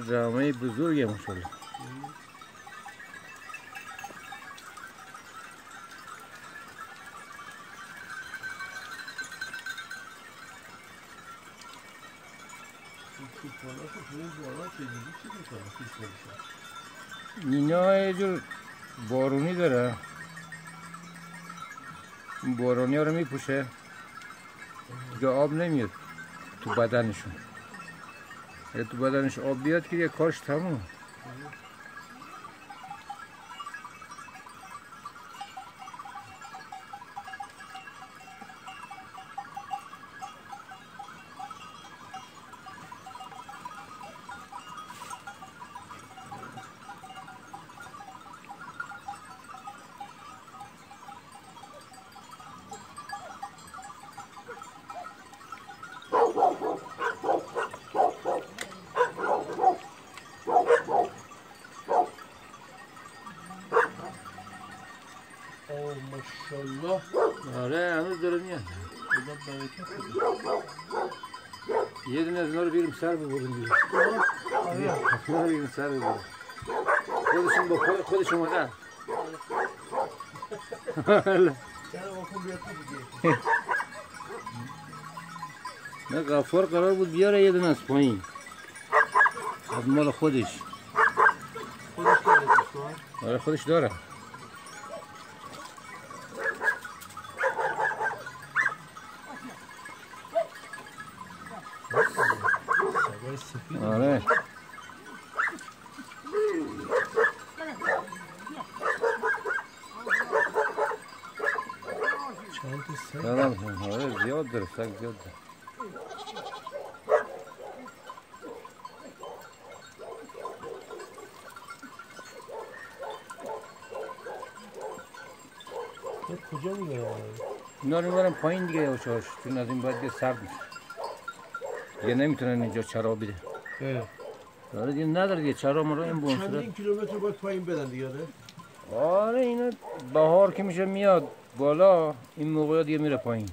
رامه بزرگه ماشاءالله. اینا یه جور بارونی داره، بارونی ها رو میپوشه دیگه آب نمیاد تو بدنشون. اگه تو بدنش آب بیاد که یه کارش تموم. ماشاءالله. آره هنوز داره میاد. یه دونه از اینا رو بیریم سر ببریم دیگه. اینا رو بیریم سر ببریم. خودشون با خودشون اومدن. نه غفار قرار بود بیاره یه دونه از پایین. از مال خودش. آره خودش داره. آره چند تا سگ؟ آره زیاد داره، سگ زیاد داره. کجا میگه؟ اینا رو میبرم پایین دیگه یواشاش، چون از این باید سرد میشه دیگه، نمیتونن اینجا چرا بده. آره دیگه نداره دیگه چرا ما رو این بون چندین کیلومتر باید پایین بدن دیگه؟ آره اینا بهار که میشه میاد بالا، این موقع دیگه میره پایین.